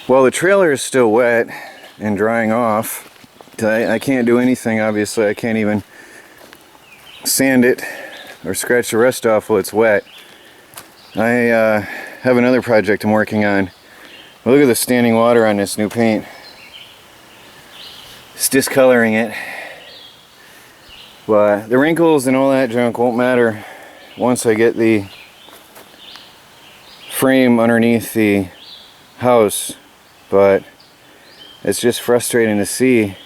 Well, the trailer is still wet and drying off. I can't do anything, obviously. I can't even sand it or scratch the rust off while it's wet. I have another project I'm working on. Look at the standing water on this new paint. It's discoloring it. But the wrinkles and all that junk won't matter once I get the frame underneath the house. But it's just frustrating to see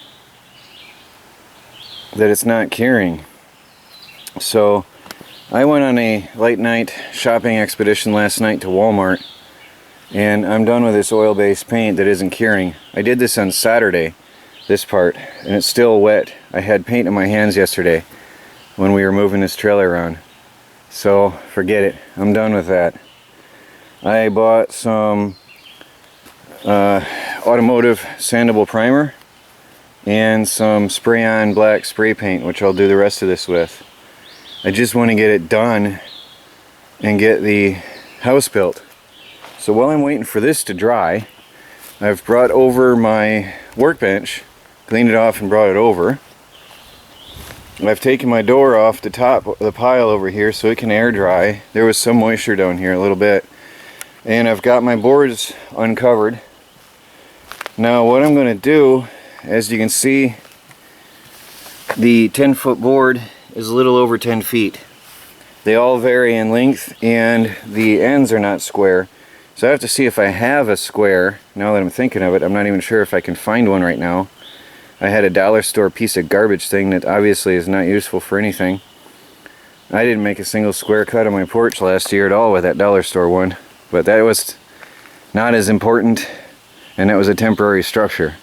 that it's not curing. So I went on a late night shopping expedition last night to Walmart, and I'm done with this oil-based paint that isn't curing. I did this on Saturday, this part, and it's still wet. I had paint in my hands yesterday when we were moving this trailer around. So forget it, I'm done with that. I bought some automotive sandable primer and some spray-on black spray paint, which I'll do the rest of this with. I just want to get it done and get the house built. So while I'm waiting for this to dry, I've brought over my workbench, cleaned it off and brought it over. I've taken my door off the top of the pile over here so it can air dry. There was some moisture down here a little bit. And I've got my boards uncovered. Now what I'm going to do, as you can see, the 10-foot board is a little over 10 feet. They all vary in length and the ends are not square. So I have to see if I have a square. Now that I'm thinking of it, I'm not even sure if I can find one right now. I had a dollar store piece of garbage thing that obviously is not useful for anything. I didn't make a single square cut on my porch last year at all with that dollar store one. But that was not as important, and that was a temporary structure.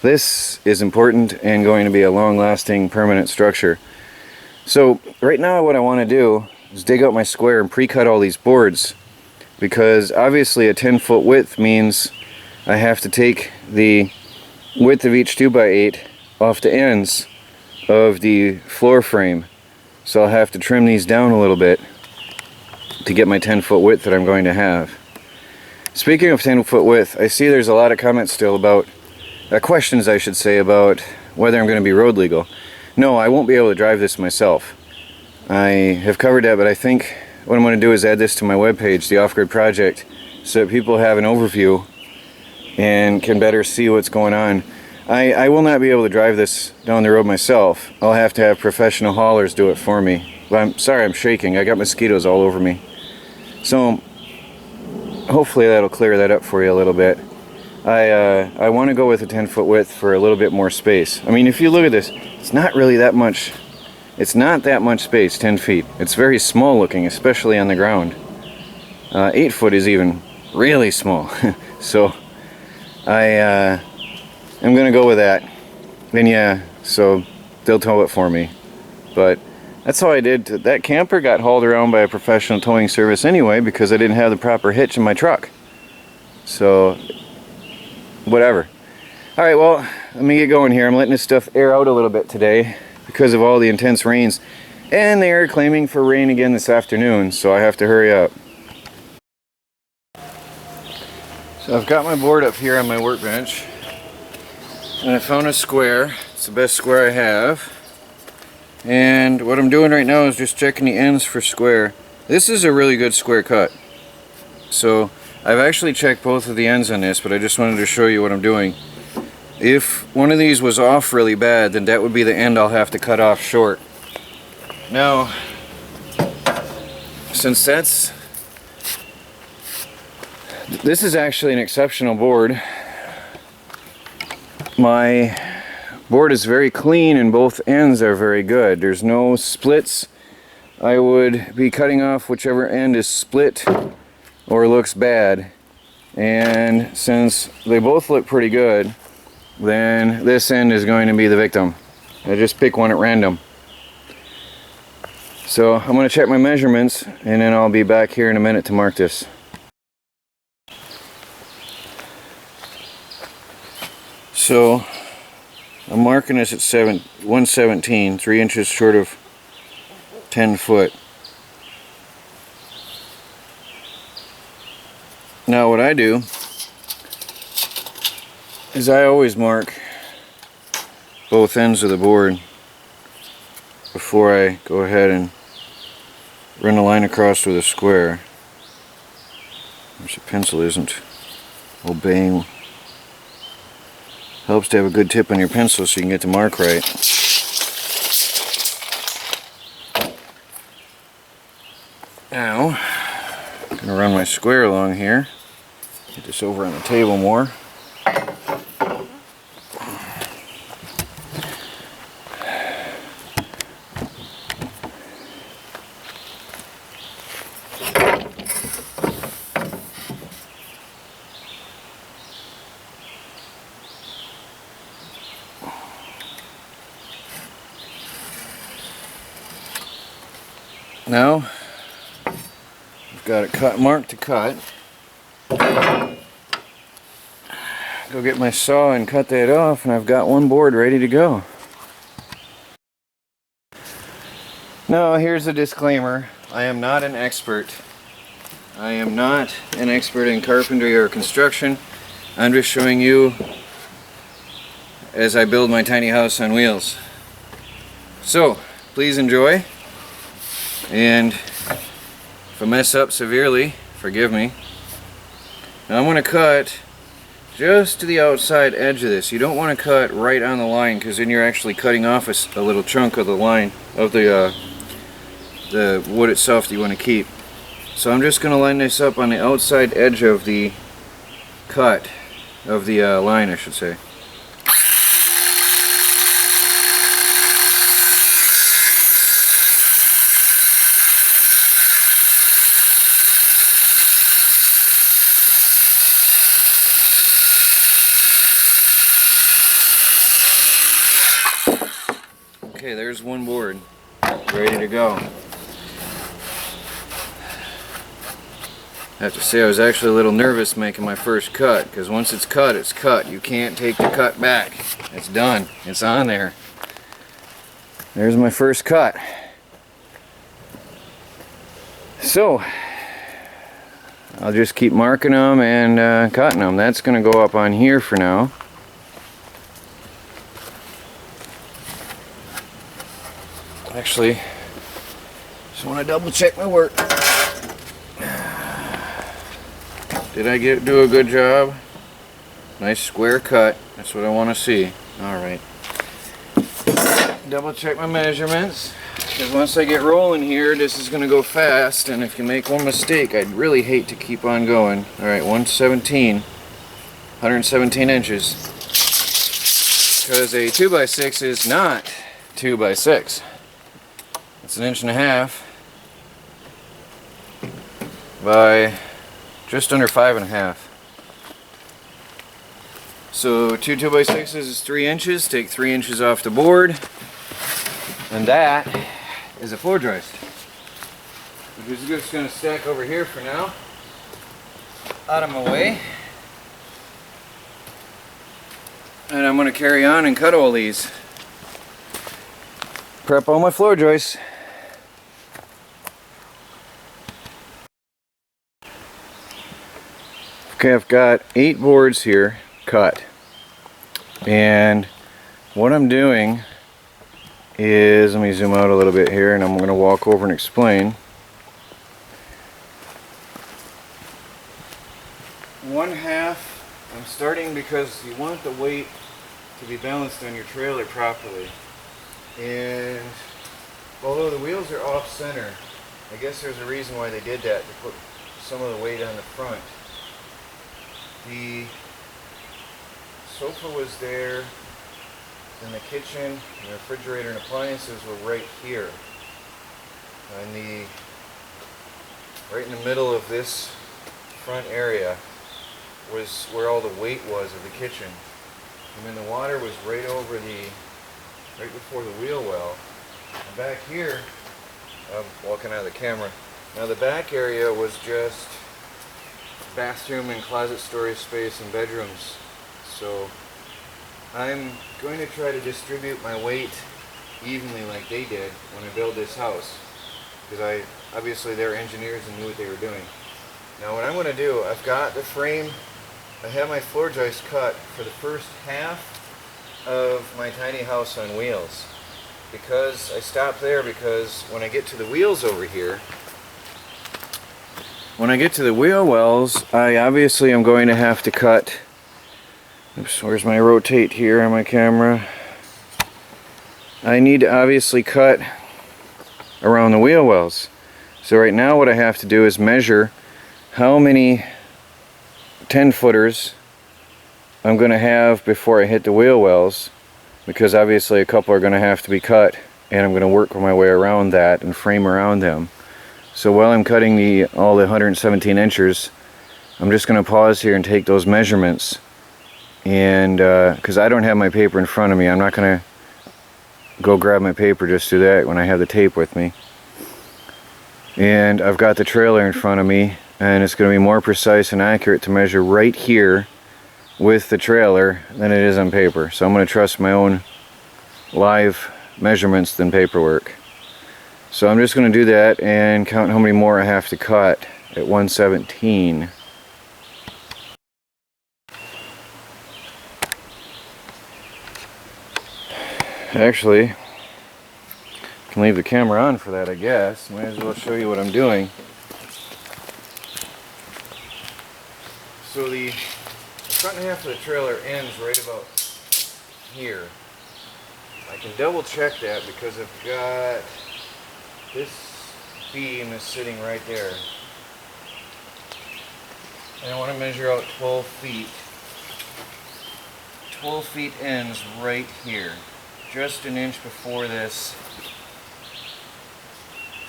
This is important and going to be a long-lasting permanent structure. So right now what I want to do is dig out my square and pre-cut all these boards, because obviously a 10-foot width means I have to take the width of each 2x8 off the ends of the floor frame. So I'll have to trim these down a little bit to get my 10-foot width that I'm going to have. Speaking of 10-foot width, I see there's a lot of comments still about, questions I should say, about whether I'm going to be road legal. No, I won't be able to drive this myself. I have covered that, but I think what I'm going to do is add this to my webpage, the Off-Grid Project, so that people have an overview and can better see what's going on. I will not be able to drive this down the road myself. I'll have to have professional haulers do it for me. But I'm sorry, I'm shaking. I got mosquitoes all over me. So hopefully that'll clear that up for you a little bit. I want to go with a 10-foot width for a little bit more space. I mean, if you look at this, it's not really that much. It's not that much space, 10 feet. It's very small looking, especially on the ground. 8 foot is even really small. So I'm going to go with that. And yeah, so they'll tow it for me. But that's how I did. That camper got hauled around by a professional towing service anyway because I didn't have the proper hitch in my truck. So whatever. Alright, well, let me get going here. I'm letting this stuff air out a little bit today because of all the intense rains. And they are claiming for rain again this afternoon, so I have to hurry up. So I've got my board up here on my workbench. And I found a square. It's the best square I have. And what I'm doing right now is just checking the ends for square. This is a really good square cut. So I've actually checked both of the ends on this, but I just wanted to show you what I'm doing. If one of these was off really bad, then that would be the end I'll have to cut off short. Now, since this is actually an exceptional board. My board is very clean and both ends are very good. There's no splits. I would be cutting off whichever end is split or looks bad. And since they both look pretty good, then this end is going to be the victim. I just pick one at random. So I'm going to check my measurements and then I'll be back here in a minute to mark this. So I'm marking this at 117, 3 inches short of 10 foot. Now what I do is I always mark both ends of the board before I go ahead and run a line across with a square. Which the pencil isn't obeying. Helps to have a good tip on your pencil so you can get the mark right. Now, I'm going to run my square along here. Get this over on the table more. Now, I've got a cut mark to cut. Go get my saw and cut that off, and I've got one board ready to go. Now, here's a disclaimer. I am not an expert. I am not an expert in carpentry or construction. I'm just showing you as I build my tiny house on wheels. So, please enjoy. And if I mess up severely, forgive me. Now I'm going to cut just to the outside edge of this. You don't want to cut right on the line, because then you're actually cutting off a little chunk of the line of the wood itself that you want to keep. So I'm just going to line this up on the outside edge of the cut of the line, I should say. Okay, there's one board ready to go. I have to say I was actually a little nervous making my first cut, because once it's cut, it's cut. You can't take the cut back. It's done. It's on there. There's my first cut. So, I'll just keep marking them and cutting them. That's going to go up on here for now. Actually, just want to double check my work. Did I do a good job? Nice square cut. That's what I want to see. Alright. Double check my measurements, because once I get rolling here, this is going to go fast, and if you make one mistake, I'd really hate to keep on going. Alright, 117 inches. Because a 2x6 is not 2x6. It's 1.5 inches by just under 5.5. So 2x6s is 3 inches. Take 3 inches off the board, and that is a floor joist, which is just going to stack over here for now, out of my way. And I'm going to carry on and cut all these. Prep all my floor joists. Okay, I've got 8 boards here cut, and what I'm doing is, let me zoom out a little bit here, and I'm going to walk over and explain. One half, I'm starting because you want the weight to be balanced on your trailer properly, and although the wheels are off center, I guess there's a reason why they did that, to put some of the weight on the front. The sofa was there, and the kitchen, the refrigerator, and appliances were right here. And right in the middle of this front area was where all the weight was of the kitchen. And then the water was right before the wheel well. And back here, I'm walking out of the camera. Now the back area was just bathroom and closet storage space and bedrooms. So I'm going to try to distribute my weight evenly like they did when I built this house, because obviously they're engineers and knew what they were doing. Now what I'm going to do, I've got the frame I have my floor joist cut for the first half of my tiny house on wheels. Because I stopped there because when I get to the wheels over here, when I get to the wheel wells, I obviously am going to have to cut. Oops, where's my rotate here on my camera? I need to obviously cut around the wheel wells. So right now what I have to do is measure how many 10-footers I'm going to have before I hit the wheel wells, because obviously a couple are going to have to be cut, and I'm going to work my way around that and frame around them. So while I'm cutting all the 117 inches, I'm just going to pause here and take those measurements. And because I don't have my paper in front of me, I'm not going to go grab my paper, just do that when I have the tape with me. And I've got the trailer in front of me, and it's going to be more precise and accurate to measure right here with the trailer than it is on paper. So I'm going to trust my own live measurements than paperwork. So I'm just going to do that and count how many more I have to cut at 117. Actually, I can leave the camera on for that, I guess. Might as well show you what I'm doing. So the front half of the trailer ends right about here. I can double check that because I've got this beam is sitting right there. And I want to measure out 12 feet. 12 feet ends right here. Just an inch before this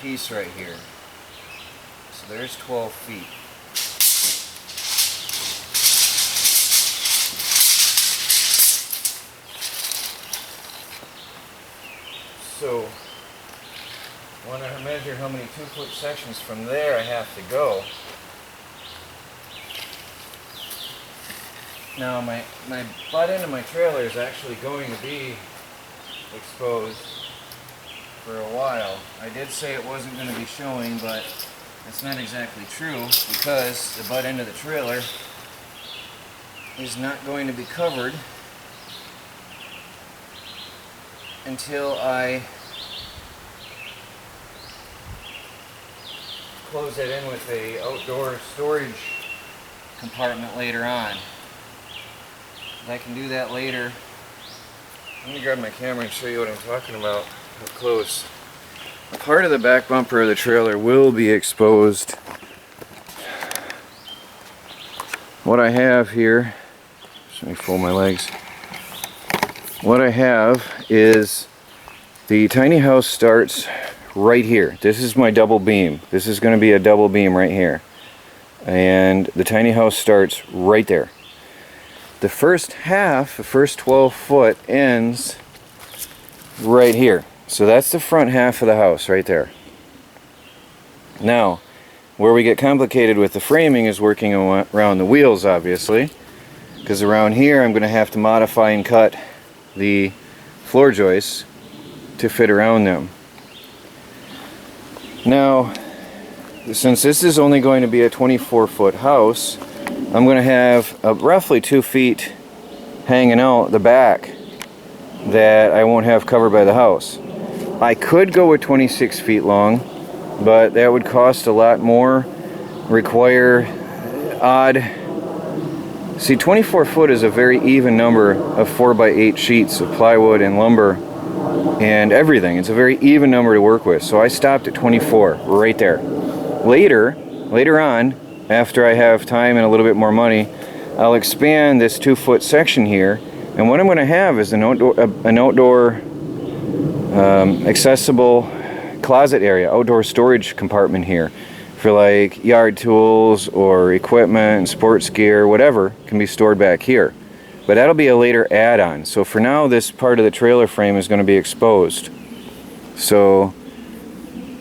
piece right here. So there's 12 feet. So when I measure how many 2-foot sections from there I have to go. Now my butt end of my trailer is actually going to be exposed for a while. I did say it wasn't going to be showing, but that's not exactly true, because the butt end of the trailer is not going to be covered until I close that in with a outdoor storage compartment later on. I can do that later. I'm going to grab my camera and show you what I'm talking about up close. A part of the back bumper of the trailer will be exposed. What I have here, let me fold my legs. What I have is the tiny house starts right here. This is my double beam. This is going to be a double beam right here. And the tiny house starts right there. The first half, the first 12 foot ends right here. So that's the front half of the house right there. Now, where we get complicated with the framing is working around the wheels, obviously. Because around here I'm going to have to modify and cut the floor joists to fit around them. Now, since this is only going to be a 24-foot house, I'm going to have roughly 2 feet hanging out the back that I won't have covered by the house. I could go with 26 feet long, but that would cost a lot more, require odd. See, 24 foot is a very even number of 4x8 sheets of plywood and lumber and everything. It's a very even number to work with, so I stopped at 24 right there. Later on, after I have time and a little bit more money, I'll expand this 2-foot section here, and what I'm going to have is an outdoor accessible closet area, outdoor storage compartment here for like yard tools or equipment and sports gear, whatever can be stored back here. But that'll be a later add-on. So for now, this part of the trailer frame is going to be exposed. So,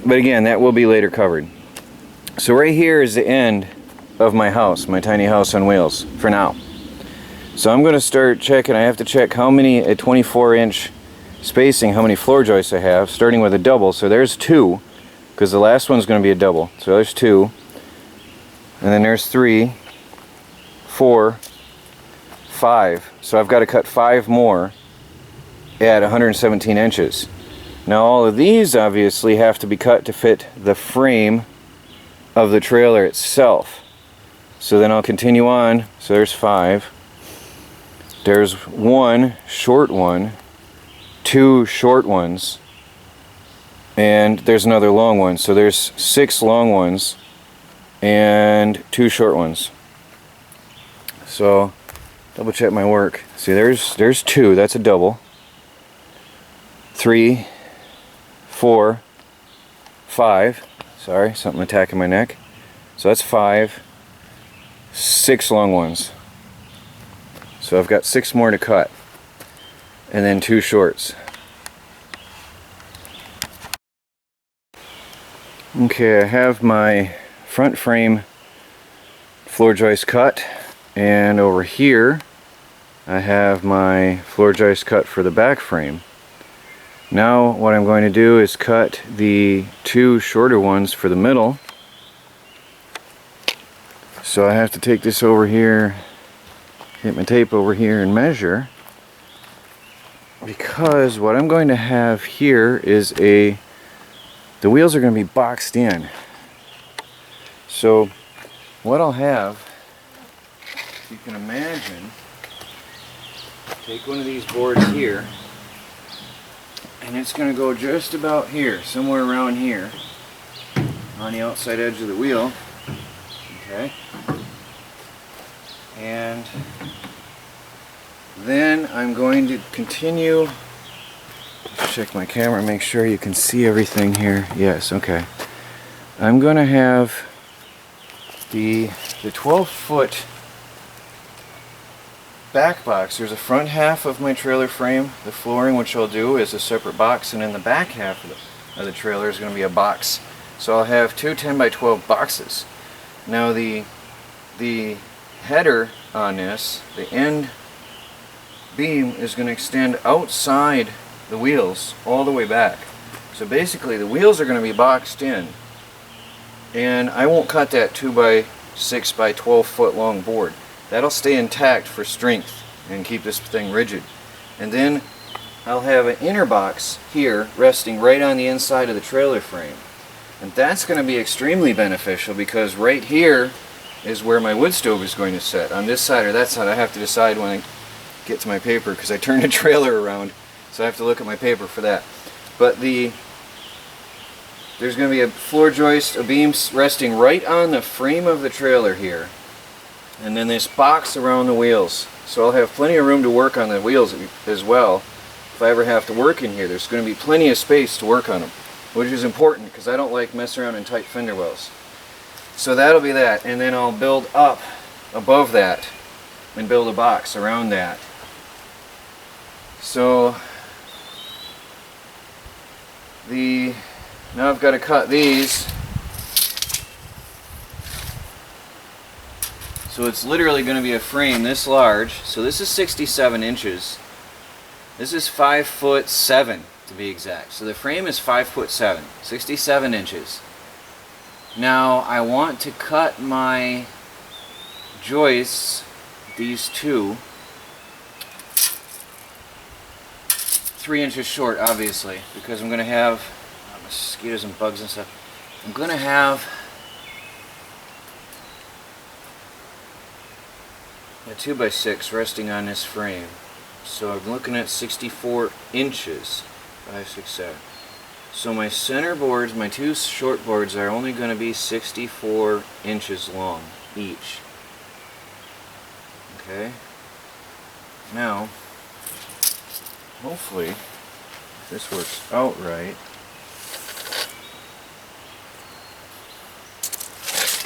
but again, that will be later covered. So right here is the end of my house, my tiny house on wheels, for now. So I'm going to start checking. I have to check how many at 24-inch spacing, how many floor joists I have, starting with a double. So there's 2, because the last one's going to be a double. So there's 2. And then there's 3, 4, 5, so I've got to cut 5 more at 117 inches. Now all of these obviously have to be cut to fit the frame of the trailer itself. So then I'll continue on. So there's 5. There's 1 short one, 2 short ones, and there's another long one. So there's 6 long ones and 2 short ones. So double check my work. See, there's 2, that's a double. 3, 4, 5. Sorry, something attacking my neck. So that's 5, 6 long ones. So I've got 6 more to cut, and then 2 shorts. Okay, I have my front frame floor joist cut, and over here I have my floor joist cut for the back frame. Now what I'm going to do is cut the 2 shorter ones for the middle. So I have to take this over here, hit my tape over here and measure, because what I'm going to have here is the wheels are going to be boxed in. So what I'll have, if you can imagine, take one of these boards here, and it's going to go just about here, somewhere around here, on the outside edge of the wheel. Okay. And then I'm going to continue. Let's check my camera, make sure you can see everything here. Yes, okay. I'm going to have the 12-foot back box. There's a front half of my trailer frame. The flooring, which I'll do, is a separate box, and in the back half of the trailer is going to be a box. So I'll have 2 10x12 boxes. Now the header on this, the end beam, is going to extend outside the wheels all the way back. So basically the wheels are going to be boxed in, and I won't cut that 2x6 by 12 foot long board. That'll stay intact for strength and keep this thing rigid. And then I'll have an inner box here resting right on the inside of the trailer frame. And that's going to be extremely beneficial, because right here is where my wood stove is going to sit. On this side or that side, I have to decide when I get to my paper, because I turned the trailer around, so I have to look at my paper for that. But there's going to be a floor joist, a beam resting right on the frame of the trailer here, and then this box around the wheels. So I'll have plenty of room to work on the wheels as well. If I ever have to work in here, there's going to be plenty of space to work on them, which is important because I don't like messing around in tight fender wells. So that'll be that, and then I'll build up above that and build a box around that. So now I've got to cut these. So it's literally going to be a frame this large. So this is 67 inches. This is 5'7" to be exact. So the frame is 5'7", 67 inches. Now I want to cut my joists, these 2, 3 inches short, obviously, because I'm going to have mosquitoes and bugs and stuff. I'm going to have a 2x6 resting on this frame. So I'm looking at 64 inches, 5, 6, 7. So my center boards, my 2 short boards, are only going to be 64 inches long each. Okay. Now, hopefully, if this works out right,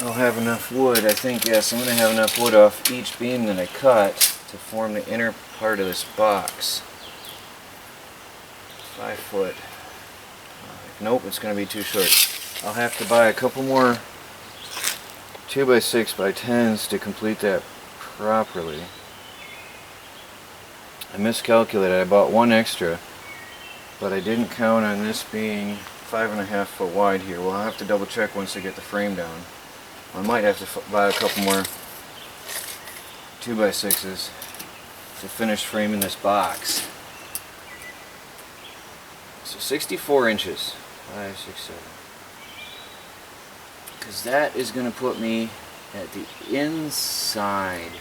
I'll have enough wood. I think, yes, I'm going to have enough wood off each beam that I cut to form the inner part of this box. 5 foot. Nope, it's going to be too short. I'll have to buy a couple more 2x6 by 10s to complete that properly. I miscalculated. I bought 1 extra, but I didn't count on this being 5.5 foot wide here. Well, I'll have to double check once I get the frame down. I might have to buy a couple more 2x6s. to finish framing this box. So 64 inches, 5, 6, 7. Because that is going to put me at the inside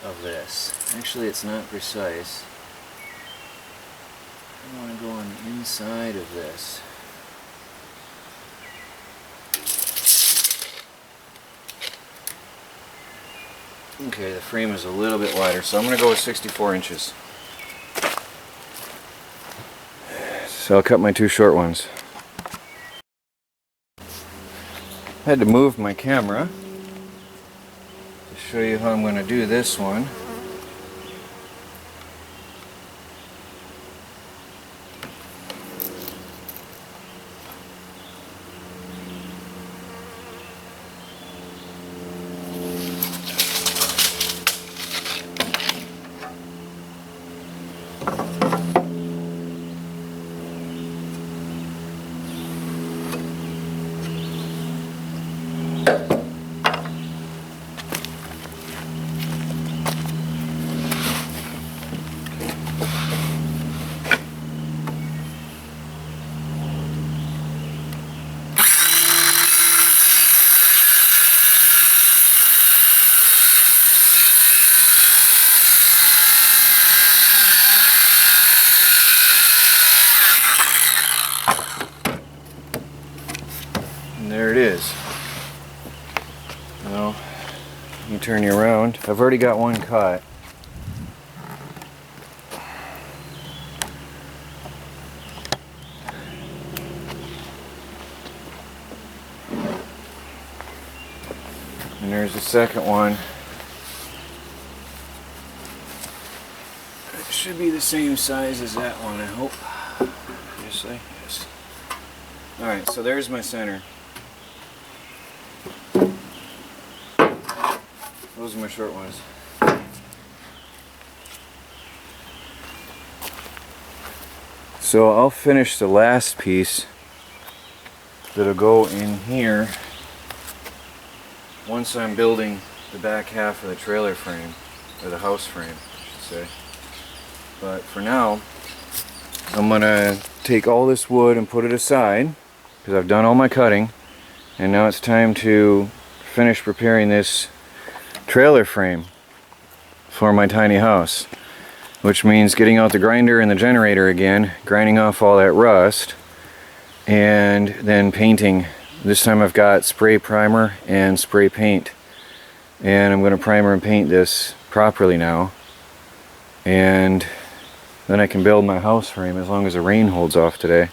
of this. Actually, it's not precise. I want to go on the inside of this. Okay, the frame is a little bit wider, so I'm going to go with 64 inches. So I'll cut my two short ones. I had to move my camera to show you how I'm going to do this one. And there it is. Now, let me turn you around. I've already got one cut. And there's the second one. It should be the same size as that one, I hope. Obviously, yes. Alright, so there's my center. Those are my short ones. So I'll finish the last piece that'll go in here once I'm building the back half of the trailer frame, or the house frame, I should say. But for now, I'm gonna take all this wood and put it aside because I've done all my cutting, and now it's time to finish preparing this trailer frame for my tiny house, which means getting out the grinder and the generator again, grinding off all that rust, and then painting. This time I've got spray primer and spray paint, and I'm going to primer and paint this properly now, and then I can build my house frame as long as the rain holds off today.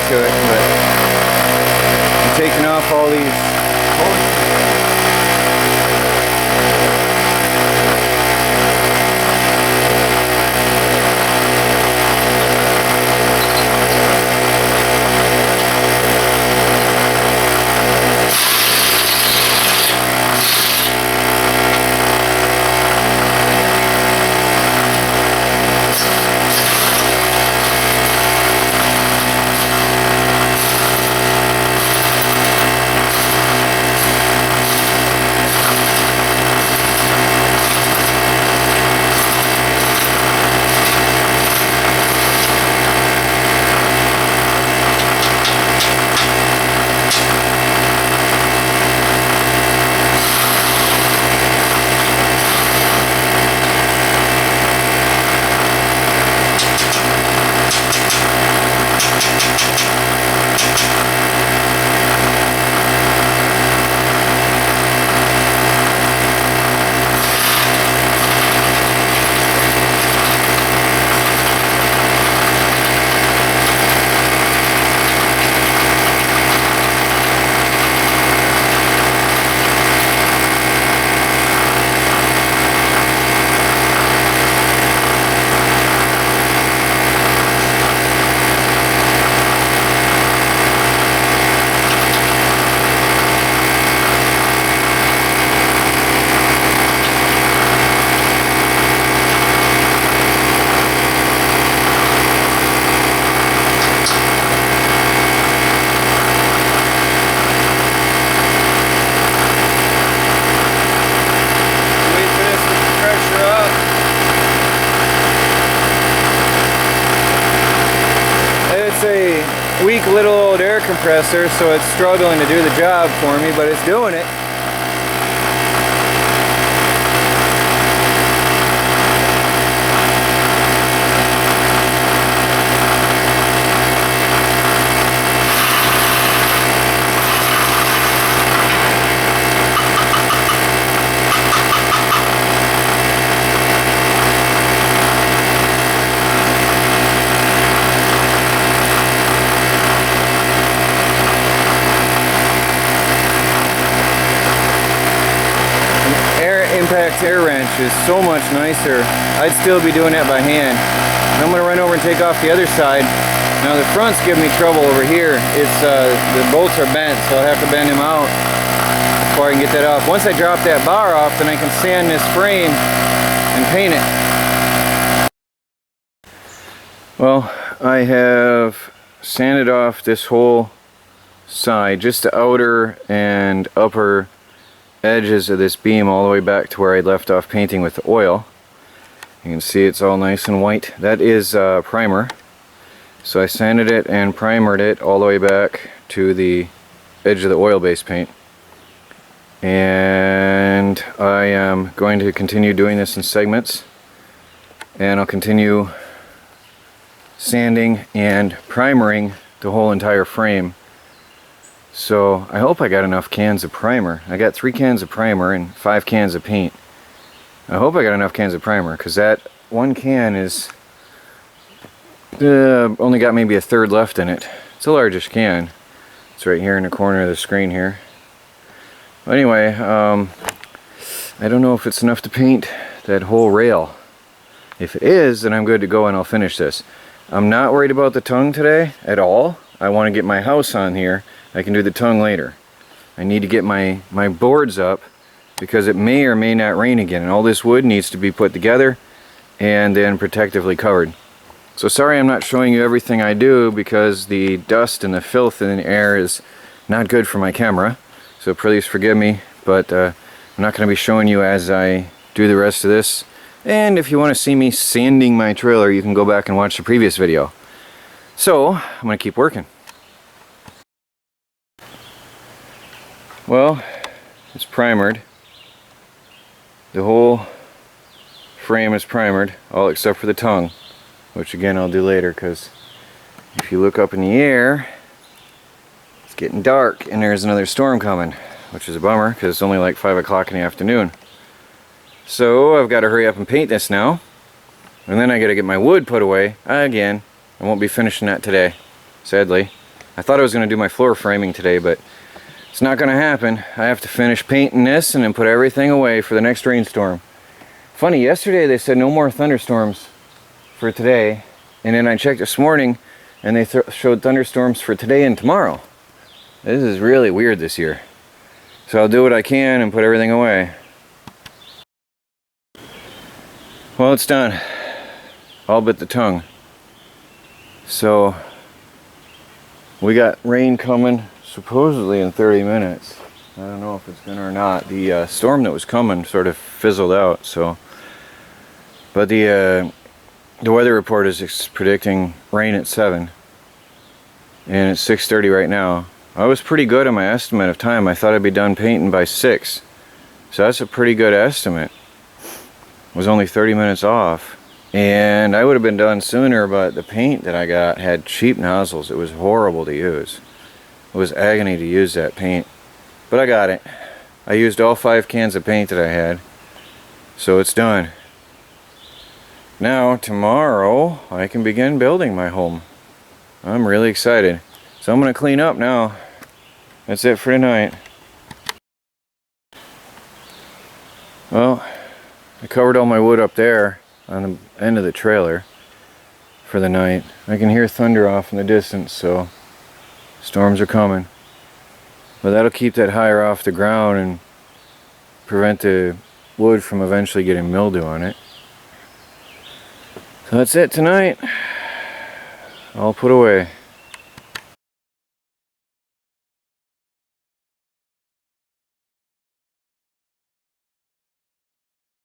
To it, but I'm taking off all these old air compressor, so it's struggling to do the job for me, but it's doing it. Impact air wrench is so much nicer. I'd still be doing that by hand. I'm going to run over and take off the other side. Now the front's giving me trouble over here. It's the bolts are bent, so I'll have to bend them out before I can get that off. Once I drop that bar off, then I can sand this frame and paint it. Well, I have sanded off this whole side, just the outer and upper edges of this beam all the way back to where I left off painting with the oil. You can see it's all nice and white. That is primer. So I sanded it and primered it all the way back to the edge of the oil-based paint. And I am going to continue doing this in segments. And I'll continue sanding and primering the whole entire frame. So I hope I got enough cans of primer. I got 3 cans of primer and 5 cans of paint. I hope I got enough cans of primer, because that one can is only got maybe a third left in it. It's the largest can. It's right here in the corner of the screen here. But anyway, I don't know if it's enough to paint that whole rail. If it is, then I'm good to go and I'll finish this. I'm not worried about the tongue today at all. I want to get my house on here. I can do the tongue later. I need to get my boards up because it may or may not rain again, and all this wood needs to be put together and then protectively covered. So sorry I'm not showing you everything I do, because the dust and the filth in the air is not good for my camera. So please forgive me, but I'm not going to be showing you as I do the rest of this. And if you want to see me sanding my trailer, you can go back and watch the previous video. So I'm going to keep working. Well, it's primered. The whole frame is primered, all except for the tongue, which again I'll do later, because if you look up in the air, it's getting dark and there's another storm coming, which is a bummer because it's only like 5 o'clock in the afternoon. So I've got to hurry up and paint this now, and then I got to get my wood put away again. I won't be finishing that today, sadly. I thought I was going to do my floor framing today, but it's not going to happen. I have to finish painting this and then put everything away for the next rainstorm. Funny, yesterday they said no more thunderstorms for today, and then I checked this morning and they showed thunderstorms for today and tomorrow. This is really weird this year. So I'll do what I can and put everything away. Well, it's done. All but the tongue. So we got rain coming supposedly in 30 minutes. I don't know if it's gonna or not. The storm that was coming sort of fizzled out, so. But the weather report is predicting rain at 7, and it's 6:30 right now. I was pretty good on my estimate of time. I thought I'd be done painting by 6, so that's a pretty good estimate. It was only 30 minutes off, and I would have been done sooner, but the paint that I got had cheap nozzles. It was horrible to use. It was agony to use that paint, but I got it. I used all 5 cans of paint that I had, so it's done. Now tomorrow I can begin building my home. I'm really excited. So I'm going to clean up now. That's it for tonight. Well, I covered all my wood up there on the end of the trailer for the night. I can hear thunder off in the distance, so storms are coming. But that'll keep that higher off the ground and prevent the wood from eventually getting mildew on it. So that's it tonight. All put away.